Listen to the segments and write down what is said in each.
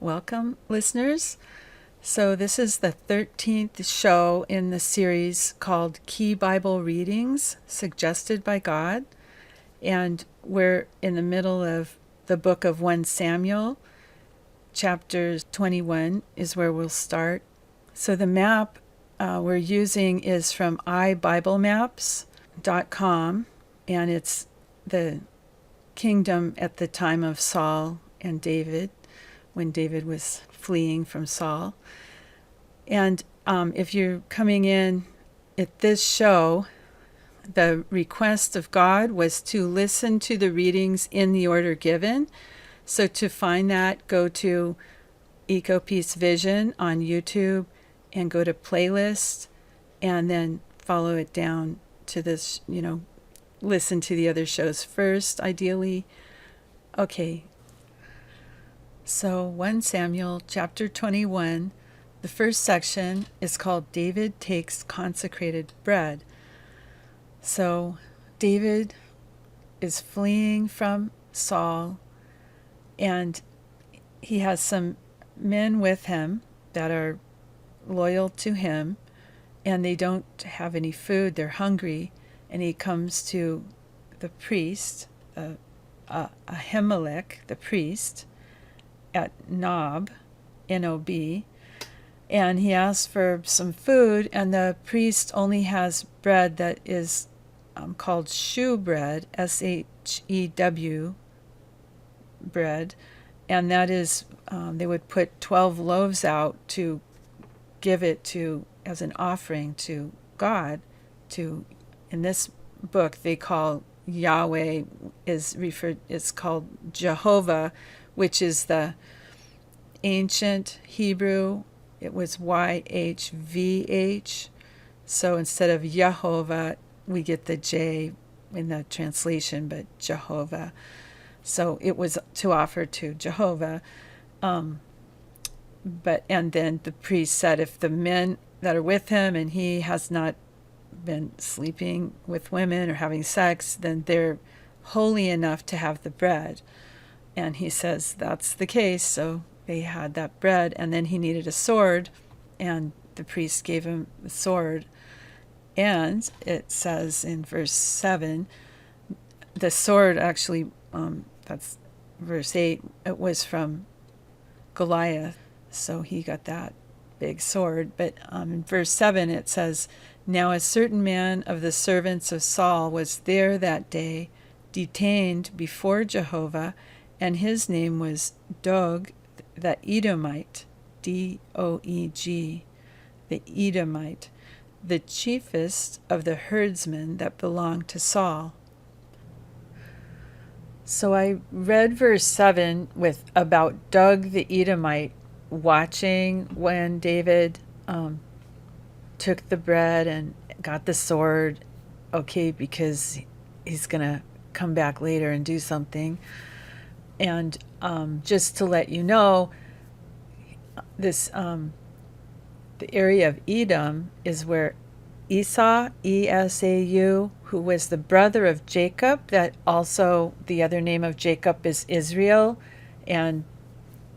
Welcome, listeners. So, this is the 13th show in the series called Key Bible Readings Suggested by God. And we're in the middle of the book of 1 Samuel. Chapter 21 is where we'll start. So, the map we're using is from iBibleMaps.com, and it's the kingdom at the time of Saul and David, when David was fleeing from Saul. And if you're coming in at this show, the request of God was to listen to the readings in the order given. So to find that, go to EcoPeace Vision on YouTube and go to playlist, and then follow it down to this, listen to the other shows first, ideally. Okay. So 1 Samuel chapter 21, the first section is called David Takes Consecrated Bread. So David is fleeing from Saul, and he has some men with him that are loyal to him, and they don't have any food. They're hungry, and he comes to the priest, Ahimelech, the priest, at Nob, N-O-B, and he asks for some food, and the priest only has bread that is called shew bread, S-H-E-W bread, and that is, they would put 12 loaves out to give it to as an offering to God. In this book they call Yahweh is called Jehovah, which is the ancient Hebrew. It was YHVH. So instead of Yehovah, we get the J in the translation, but Jehovah. So it was to offer to Jehovah. And then the priest said, if the men that are with him and he has not been sleeping with women or having sex, then they're holy enough to have the bread. And he says that's the case, so they had that bread, and then he needed a sword, and the priest gave him the sword. And it says in verse 7, the sword actually, that's verse 8, it was from Goliath, so he got that big sword. But in verse 7 it says, now a certain man of the servants of Saul was there that day, detained before Jehovah, and his name was Doeg the Edomite, D-O-E-G, the Edomite, the chiefest of the herdsmen that belonged to Saul. So I read verse 7 about Doeg the Edomite watching when David took the bread and got the sword, because he's going to come back later and do something. And just to let you know, this the area of Edom is where Esau, E-S-A-U, who was the brother of Jacob, that also the other name of Jacob is Israel, and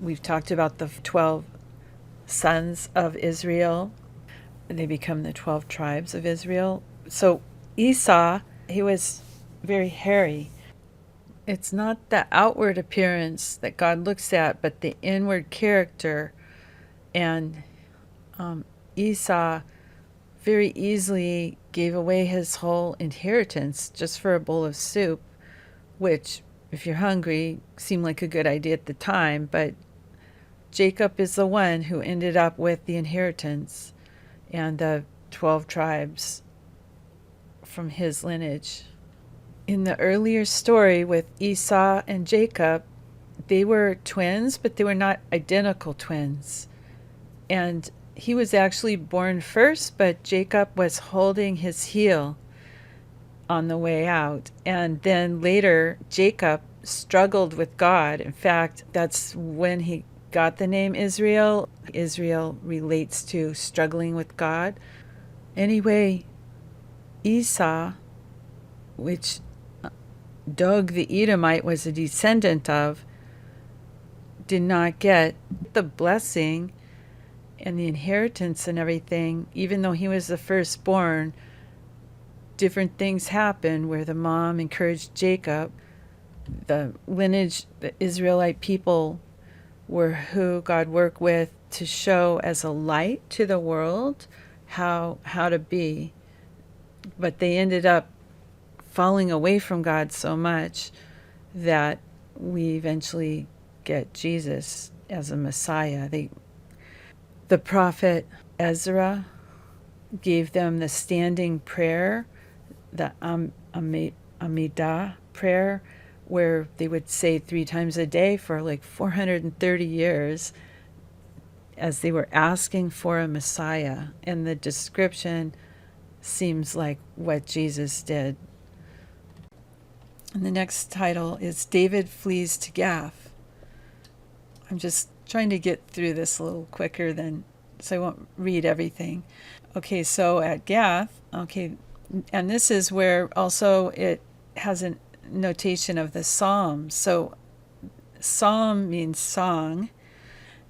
we've talked about the 12 sons of Israel. They become the 12 tribes of Israel. So Esau, he was very hairy. It's not the outward appearance that God looks at, but the inward character. And Esau very easily gave away his whole inheritance just for a bowl of soup, which, if you're hungry, seemed like a good idea at the time. But Jacob is the one who ended up with the inheritance and the 12 tribes from his lineage. In the earlier story with Esau and Jacob, they were twins, but they were not identical twins. And he was actually born first, but Jacob was holding his heel on the way out. And then later, Jacob struggled with God. In fact, that's when he got the name Israel. Israel relates to struggling with God. Anyway, Esau, which Doeg the Edomite was a descendant of, did not get the blessing and the inheritance and everything, even though he was the firstborn. Different things happened where the mom encouraged Jacob. The lineage, the Israelite people were who God worked with to show as a light to the world how to be. But they ended up falling away from God so much that we eventually get Jesus as a Messiah. The prophet Ezra gave them the standing prayer, the Amidah prayer, where they would say 3 times a day for like 430 years as they were asking for a Messiah. And the description seems like what Jesus did. And the next title is David Flees to Gath. I'm just trying to get through this a little quicker so I won't read everything. Okay, so at Gath, and this is where also it has a notation of the Psalms. So psalm means song.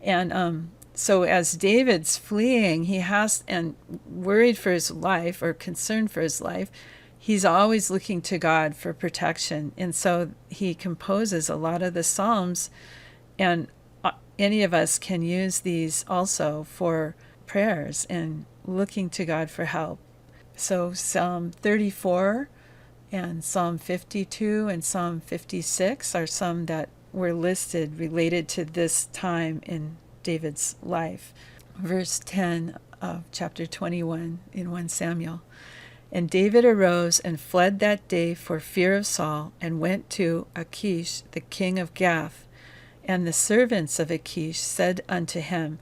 And so as David's fleeing, he has, and worried for his life or concerned for his life, he's always looking to God for protection. And so he composes a lot of the Psalms, and any of us can use these also for prayers and looking to God for help. So Psalm 34 and Psalm 52 and Psalm 56 are some that were listed related to this time in David's life. Verse 10 of chapter 21 in 1 Samuel. And David arose and fled that day for fear of Saul, and went to Achish the king of Gath. And the servants of Achish said unto him,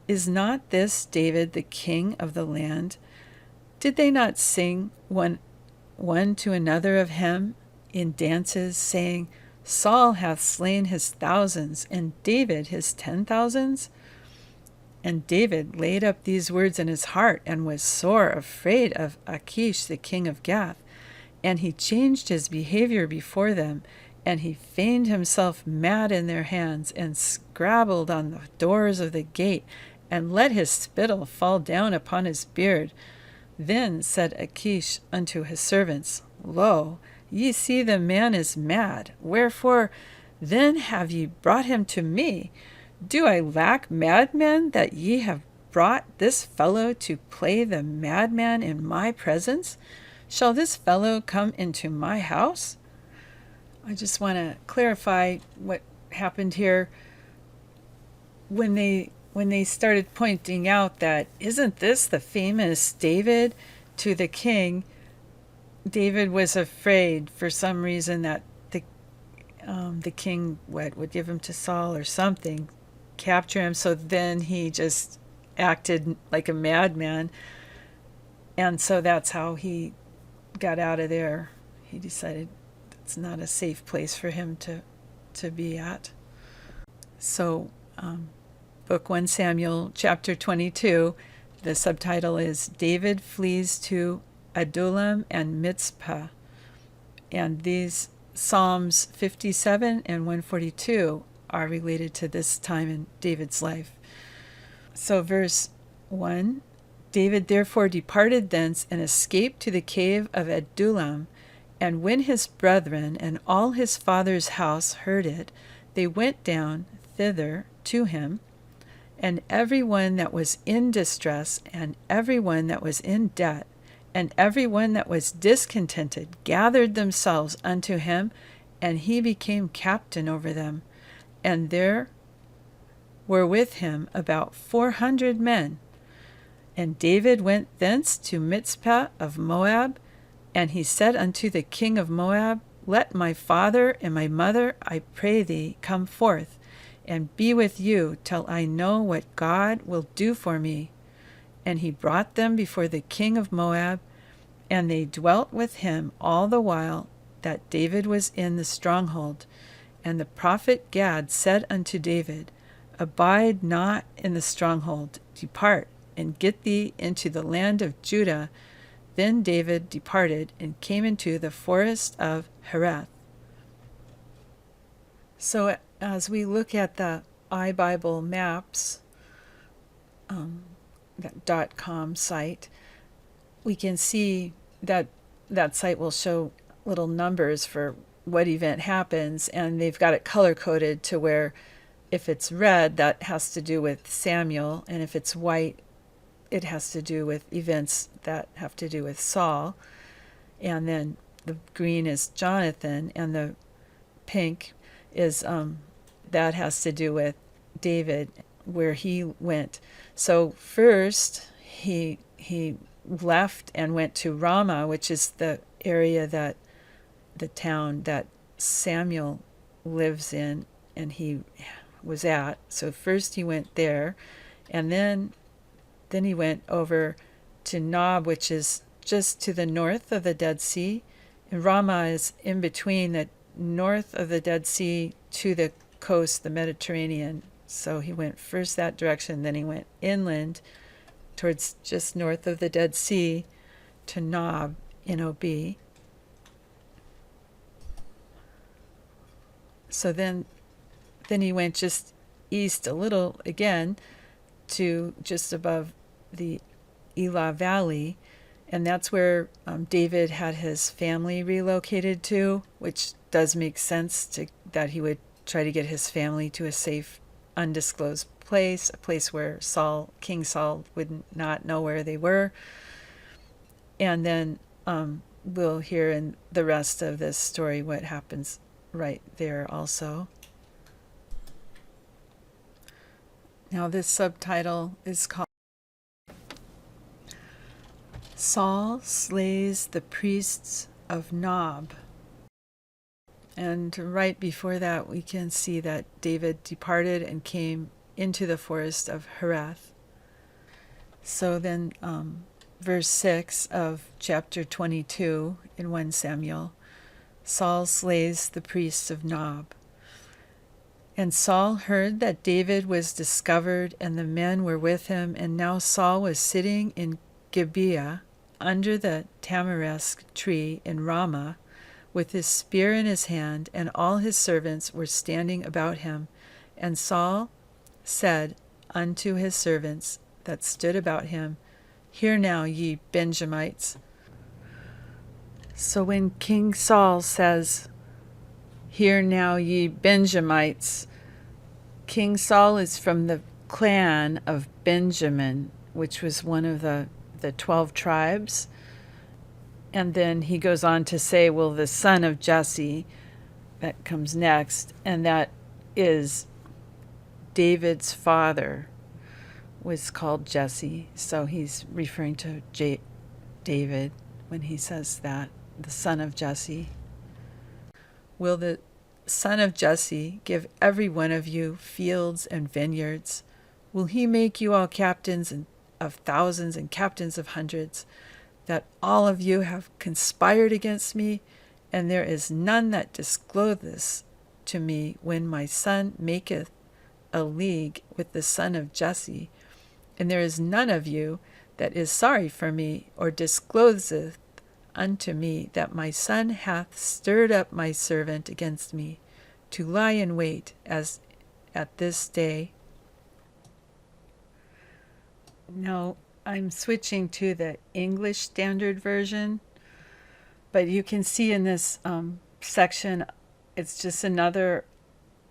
Is not this David the king of the land? Did they not sing one to another of him in dances, saying, Saul hath slain his thousands, and David his 10,000s? And David laid up these words in his heart, and was sore afraid of Achish the king of Gath. And he changed his behavior before them, and he feigned himself mad in their hands, and scrabbled on the doors of the gate, and let his spittle fall down upon his beard. Then said Achish unto his servants, Lo, ye see the man is mad. Wherefore then have ye brought him to me? Do I lack madmen, that ye have brought this fellow to play the madman in my presence? Shall this fellow come into my house? I just want to clarify what happened here when they started pointing out that, isn't this the famous David to the king? David was afraid for some reason that the king would give him to Saul or something, capture him. So then he just acted like a madman, and so that's how he got out of there. He decided it's not a safe place for him to be at. So Book 1 Samuel, chapter 22, the subtitle is David Flees to Adullam and Mizpah. And these Psalms 57 and 142 are related to this time in David's life. So verse 1, David therefore departed thence and escaped to the cave of Adullam. And when his brethren and all his father's house heard it, they went down thither to him. And every one that was in distress, and every one that was in debt, and every one that was discontented, gathered themselves unto him, and he became captain over them. And there were with him about 400 men. And David went thence to Mizpah of Moab, and he said unto the king of Moab, Let my father and my mother, I pray thee, come forth, and be with you till I know what God will do for me. And he brought them before the king of Moab, and they dwelt with him all the while that David was in the stronghold. And the prophet Gad said unto David, Abide not in the stronghold, depart, and get thee into the land of Judah. Then David departed and came into the forest of Hereth. So as we look at the iBible Maps, that .com site, we can see that that site will show little numbers for what event happens, and they've got it color coded to where if it's red, that has to do with Samuel, and if it's white, it has to do with events that have to do with Saul. And then the green is Jonathan, and the pink is that has to do with David, where he went. So first he left and went to Ramah, which is the area that the town that Samuel lives in and he was at. So first he went there, and then he went over to Nob, which is just to the north of the Dead Sea. And Ramah is in between the north of the Dead Sea to the coast, the Mediterranean. So he went first that direction, then he went inland towards just north of the Dead Sea to Nob in Ob. So then he went just east a little again to just above the Elah Valley, and that's where David had his family relocated to, which does make sense that he would try to get his family to a safe, undisclosed place, a place where King Saul would not know where they were. And then we'll hear in the rest of this story what happens right there also. Now this subtitle is called Saul Slays the Priests of Nob. And right before that, we can see that David departed and came into the forest of Hereth. So then verse 6 of chapter 22 in 1 Samuel, Saul slays the priests of Nob. And Saul heard that David was discovered, and the men were with him, and now Saul was sitting in Gibeah under the tamarisk tree in Ramah, with his spear in his hand, and all his servants were standing about him. And Saul said unto his servants that stood about him, Hear now, ye Benjamites. So when King Saul says, Hear now, ye Benjamites, King Saul is from the clan of Benjamin, which was one of the 12 tribes. And then he goes on to say, well, the son of Jesse, that comes next, and that is David's father, was called Jesse. So he's referring to David when he says that, the son of Jesse. Will the son of Jesse give every one of you fields and vineyards? Will he make you all captains of thousands and captains of hundreds, that all of you have conspired against me, and there is none that discloseth to me when my son maketh a league with the son of Jesse, and there is none of you that is sorry for me, or discloseth unto me that my son hath stirred up my servant against me, to lie in wait as at this day. Now, I'm switching to the English Standard Version, but you can see in this section, it's just another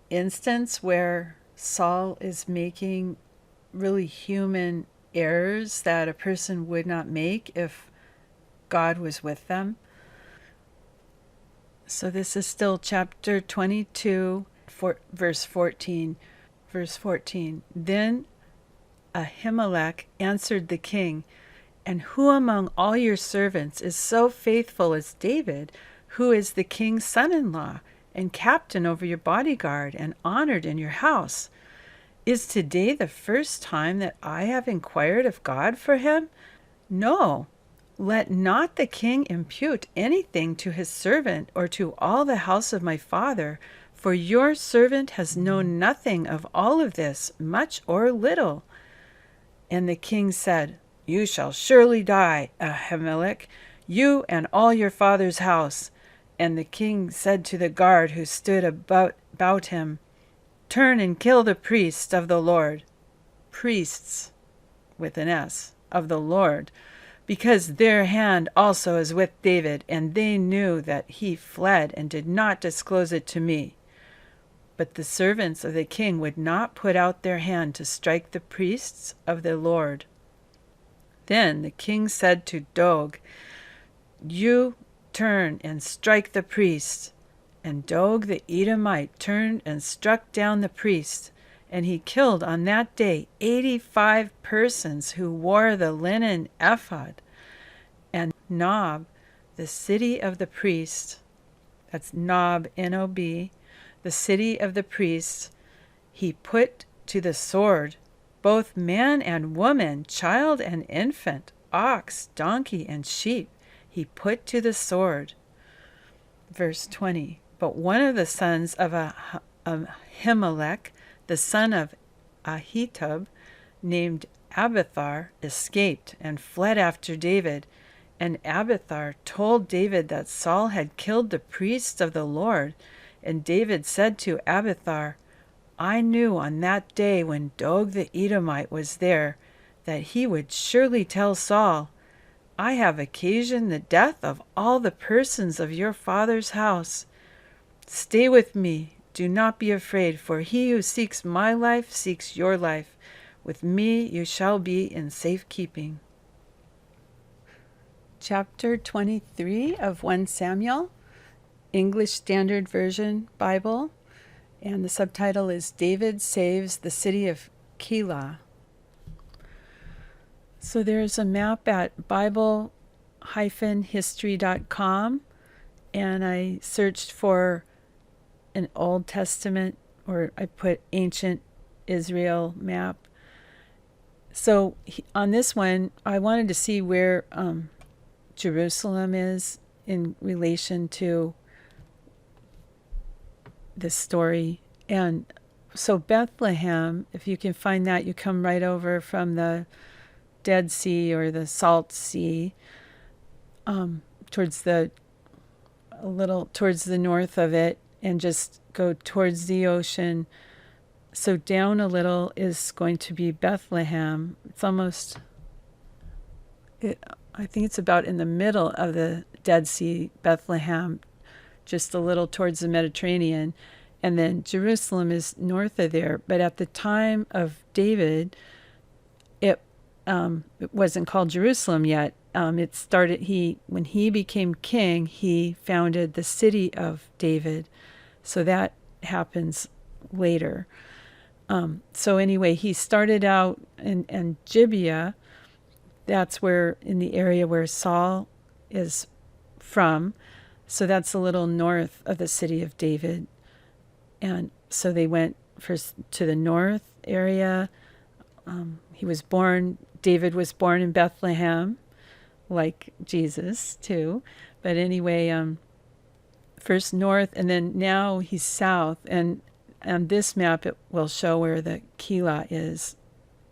instance where Saul is making really human errors that a person would not make if God was with them. So this is still chapter 22, verse 14. Verse 14, Then Ahimelech answered the king, And who among all your servants is so faithful as David, who is the king's son-in-law, and captain over your bodyguard, and honored in your house? Is today the first time that I have inquired of God for him? No, let not the king impute anything to his servant or to all the house of my father, for your servant has known nothing of all of this, much or little. And the king said, You shall surely die, Ahimelech, you and all your father's house. And the king said to the guard who stood about him, turn and kill the priests of the Lord. Priests, with an S, of the Lord, because their hand also is with David, and they knew that he fled and did not disclose it to me. But the servants of the king would not put out their hand to strike the priests of the Lord. Then the king said to Dog, you turn and strike the priests. And Dog the Edomite turned and struck down the priests, and he killed on that day 85 persons who wore the linen ephod. And Nob, the city of the priests, that's Nob, N-O-B, the city of the priests, he put to the sword, both man and woman, child and infant, ox, donkey, and sheep, he put to the sword. Verse 20, but one of the sons of Ahimelech, the son of Ahitub, named Abiathar, escaped and fled after David. And Abiathar told David that Saul had killed the priests of the Lord. And David said to Abiathar, I knew on that day when Dog the Edomite was there that he would surely tell Saul, I have occasioned the death of all the persons of your father's house. Stay with me, do not be afraid, for he who seeks my life seeks your life. With me you shall be in safekeeping. Chapter 23 of 1 Samuel, English Standard Version Bible, and the subtitle is David Saves the City of Keilah. So there's a map at bible-history.com, and I searched for an Old Testament, or I put ancient Israel map. So on this one, I wanted to see where Jerusalem is in relation to this story. And so Bethlehem, if you can find that, you come right over from the Dead Sea or the Salt Sea, towards the north of it, and just go towards the ocean. So down a little is going to be Bethlehem. It's almost, I think it's about in the middle of the Dead Sea, Bethlehem, just a little towards the Mediterranean. And then Jerusalem is north of there. But at the time of David, it wasn't called Jerusalem yet. It started, when he became king, he founded the city of David. So that happens later. So anyway, he started out in Gibeah. That's where, in the area where Saul is from. So that's a little north of the city of David. And so they went first to the north area. David was born in Bethlehem, like Jesus too. But anyway, first north, and then now he's south. And on this map, it will show where the Keilah is.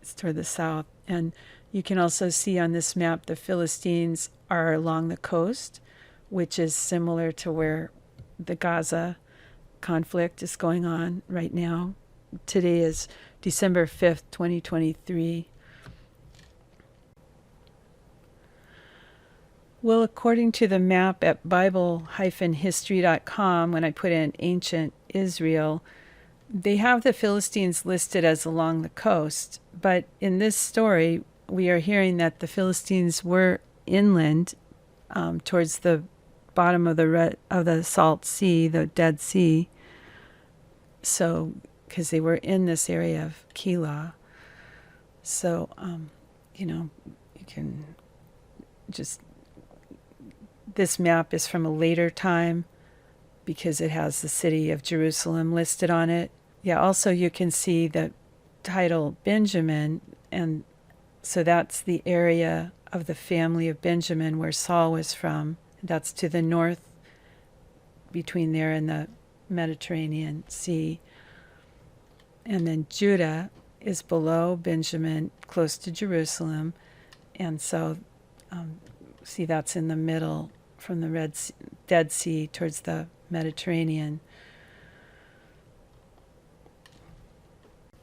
It's toward the south. And you can also see on this map the Philistines are along the coast, which is similar to where the Gaza conflict is going on right now. Today is December 5th, 2023. Well, according to the map at bible-history.com, when I put in ancient Israel, they have the Philistines listed as along the coast. But in this story, we are hearing that the Philistines were inland, towards the bottom of the Salt Sea, the Dead Sea. So, because they were in this area of Keilah. So, you can just, this map is from a later time because it has the city of Jerusalem listed on it. Yeah, also you can see the title Benjamin, and so that's the area of the family of Benjamin where Saul was from. That's to the north, between there and the Mediterranean Sea. And then Judah is below Benjamin, close to Jerusalem. And so, see, that's in the middle from the Dead Sea towards the Mediterranean.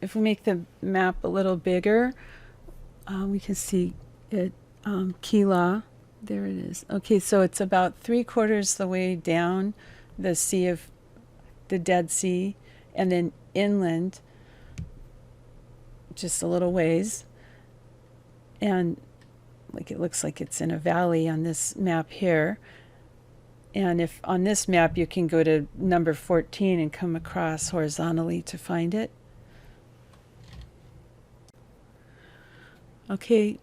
if we make the map a little bigger, we can see it, Keilah. There it is. Okay, so it's about 3/4 the way down the Dead Sea, and then inland just a little ways. And like it looks like it's in a valley on this map here. And if on this map you can go to number 14 and come across horizontally to find it. Okay,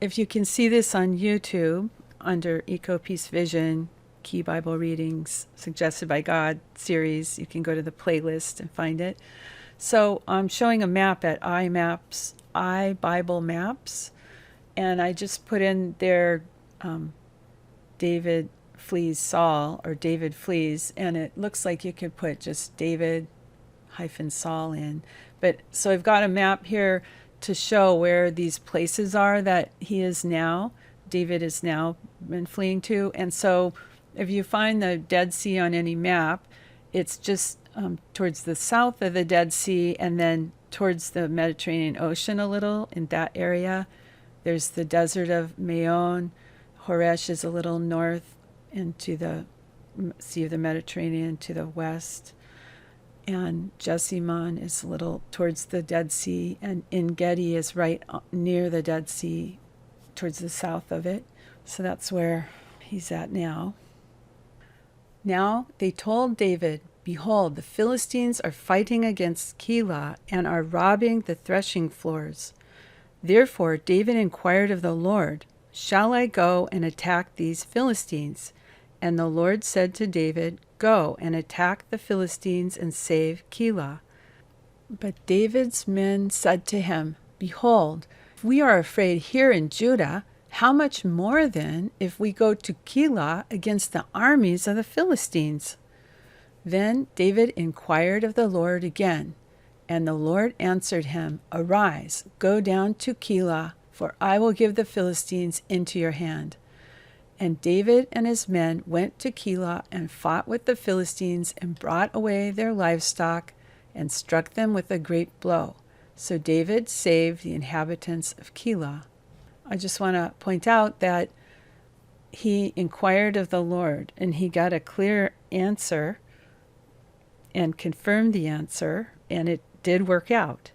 if you can see this on YouTube under Eco Peace Vision, Key Bible Readings Suggested by God series, you can go to the playlist and find it. So I'm showing a map at iBible Maps, and I just put in there David flees Saul, or David flees, and it looks like you could put just David-Saul in. But so I've got a map here to show where these places are that David is now been fleeing to. And so if you find the Dead Sea on any map, it's just towards the south of the Dead Sea, and then towards the Mediterranean Ocean a little in that area. There's the desert of Maon. Horesh is a little north into the Sea of the Mediterranean to the west. And Jeshimon is a little towards the Dead Sea, and En-Gedi is right near the Dead Sea towards the south of it. So that's where he's at now. Now they told David, "Behold, the Philistines are fighting against Keilah and are robbing the threshing floors." Therefore David inquired of the Lord, "Shall I go and attack these Philistines?" And the Lord said to David, "Go and attack the Philistines and save Keilah." But David's men said to him, "Behold, if we are afraid here in Judah, how much more then if we go to Keilah against the armies of the Philistines?" Then David inquired of the Lord again, and the Lord answered him, "Arise, go down to Keilah, for I will give the Philistines into your hand." And David and his men went to Keilah and fought with the Philistines and brought away their livestock and struck them with a great blow. So David saved the inhabitants of Keilah. I just want to point out that he inquired of the Lord, and he got a clear answer and confirmed the answer, and it did work out.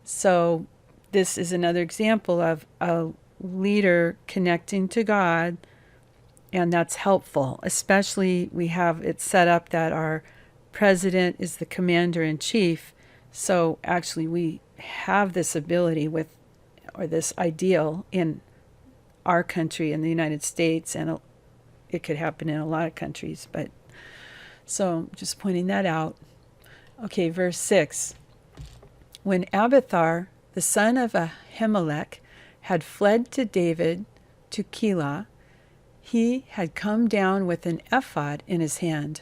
So this is another example of a leader connecting to God, and that's helpful. Especially we have it set up that our president is the commander-in-chief, so actually we have this ability or this ideal in our country, in the United States, and it could happen in a lot of countries, but so just pointing that out. Okay, verse 6. When Abiathar, the son of Ahimelech, had fled to David to Keilah, he had come down with an ephod in his hand.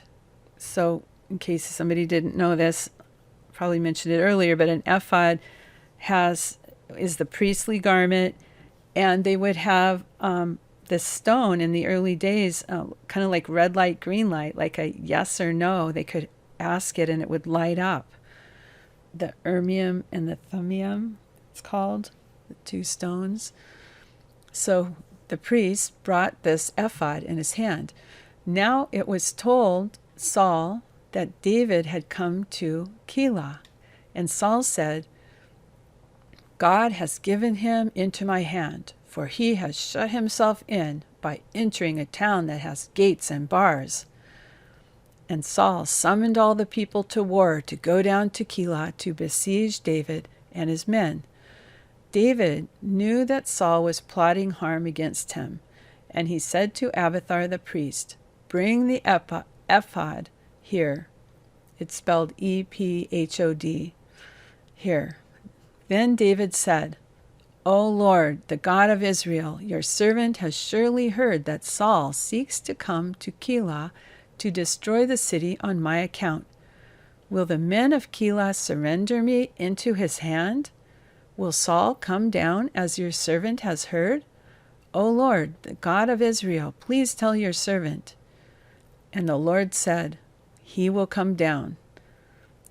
So in case somebody didn't know this, probably mentioned it earlier, but an ephod is the priestly garment, and they would have the stone in the early days, kind of like red light, green light, like a yes or no. They could ask it and it would light up. The Urmium and the Thummim, it's called, the two stones. So the priest brought this ephod in his hand. Now it was told Saul that David had come to Keilah, and Saul said, "God has given him into my hand, for he has shut himself in by entering a town that has gates and bars." And Saul summoned all the people to war to go down to Keilah to besiege David and his men. David knew that Saul was plotting harm against him, and he said to Abiathar the priest, "Bring the ephod here." It's spelled E-P-H-O-D here. Then David said, "O Lord, the God of Israel, your servant has surely heard that Saul seeks to come to Keilah to destroy the city on my account. Will the men of Keilah surrender me into his hand? Will Saul come down as your servant has heard? O Lord, the God of Israel, please tell your servant." And the Lord said, "He will come down."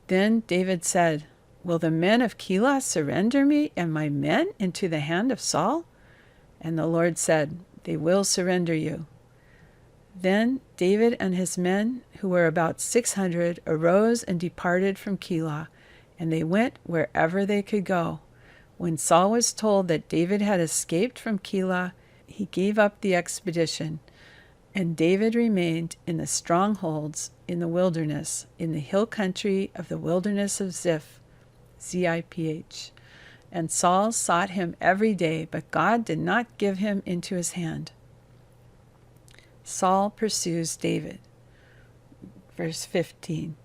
Then David said, Will the men of Keilah surrender me and my men into the hand of Saul? And the Lord said, They will surrender you. Then David and his men, who were about 600, arose and departed from Keilah, and they went wherever they could go. When Saul was told that David had escaped from Keilah, he gave up the expedition, and David remained in the strongholds in the wilderness, in the hill country of the wilderness of Ziph, Ziph. And Saul sought him every day, but God did not give him into his hand. Saul pursues David. Verse 15.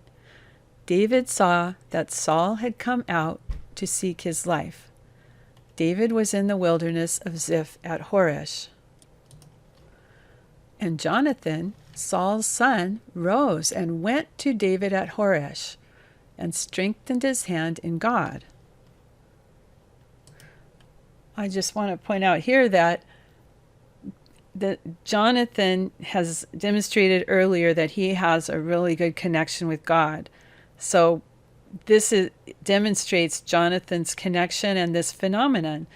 David saw that Saul had come out to seek his life. David was in the wilderness of Ziph at Horesh. And Jonathan, Saul's son, rose and went to David at Horesh and strengthened his hand in God. I just want to point out here that Jonathan has demonstrated earlier that he has a really good connection with God. So this demonstrates Jonathan's connection and this phenomenon.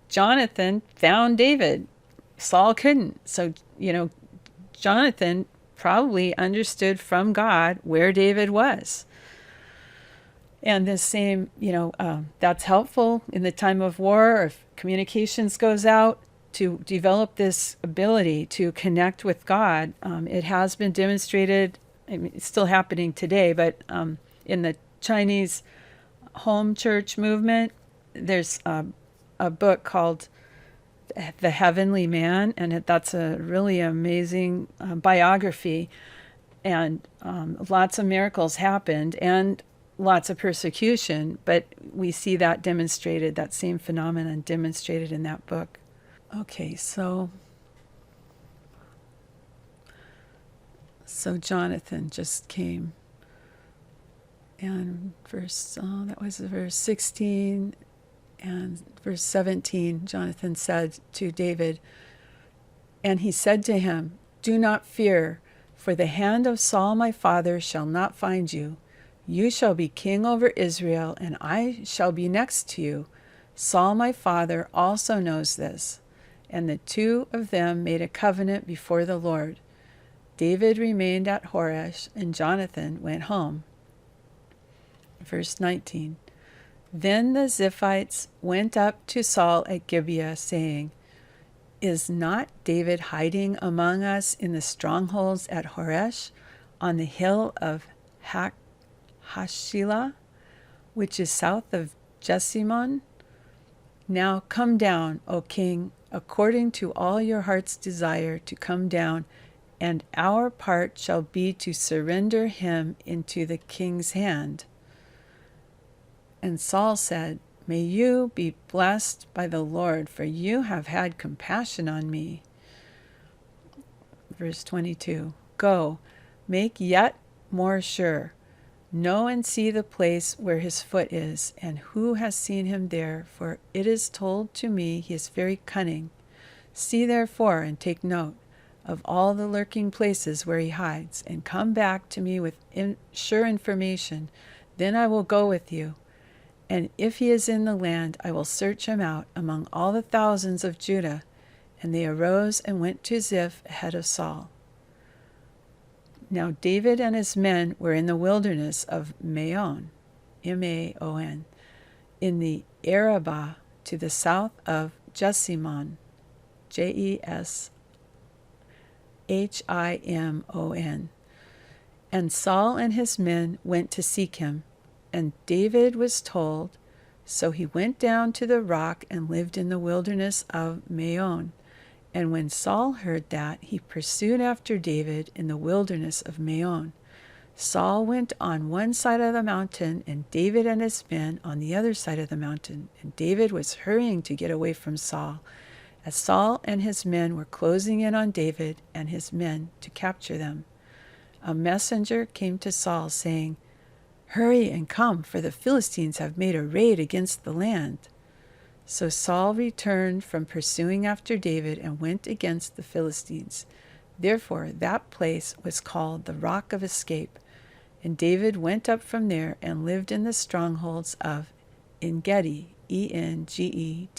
Jonathan found David. Saul couldn't. So, Jonathan probably understood from God where David was. And the same, that's helpful in the time of war, or if communications goes out, to develop this ability to connect with God. It has been demonstrated, it's still happening today, but in the Chinese home church movement, there's a book called The Heavenly Man, and that's a really amazing biography. And lots of miracles happened, and lots of persecution, but we see that demonstrated, that same phenomenon demonstrated in that book. Okay, so Jonathan just came, and that was verse 16, and verse 17, Jonathan said to David, and he said to him, Do not fear, for the hand of Saul my father shall not find you. You shall be king over Israel, and I shall be next to you. Saul my father also knows this. And the two of them made a covenant before the Lord. David remained at Horesh, and Jonathan went home. Verse 19. Then the Ziphites went up to Saul at Gibeah, saying, Is not David hiding among us in the strongholds at Horesh, on the hill of Hashilah, which is south of Jessimon? Now come down, O king, according to all your heart's desire to come down, and our part shall be to surrender him into the king's hand. And Saul said, May you be blessed by the Lord, for you have had compassion on me. Verse 22. Go, make yet more sure. Know and see the place where his foot is, and who has seen him there, for it is told to me he is very cunning. See therefore and take note of all the lurking places where he hides, and come back to me with sure information. Then I will go with you. And if he is in the land, I will search him out among all the thousands of Judah. And they arose and went to Ziph ahead of Saul. Now David and his men were in the wilderness of Maon, M-A-O-N, in the Arabah to the south of Jessimon, Jeshimon. And Saul and his men went to seek him, and David was told, so he went down to the rock and lived in the wilderness of Maon. And when Saul heard that, he pursued after David in the wilderness of Maon. Saul went on one side of the mountain, and David and his men on the other side of the mountain. And David was hurrying to get away from Saul, as Saul and his men were closing in on David and his men to capture them. A messenger came to Saul, saying, Hurry and come, for the Philistines have made a raid against the land. So Saul returned from pursuing after David and went against the Philistines. Therefore that place was called the Rock of Escape. And David went up from there and lived in the strongholds of Engedi, Engedi.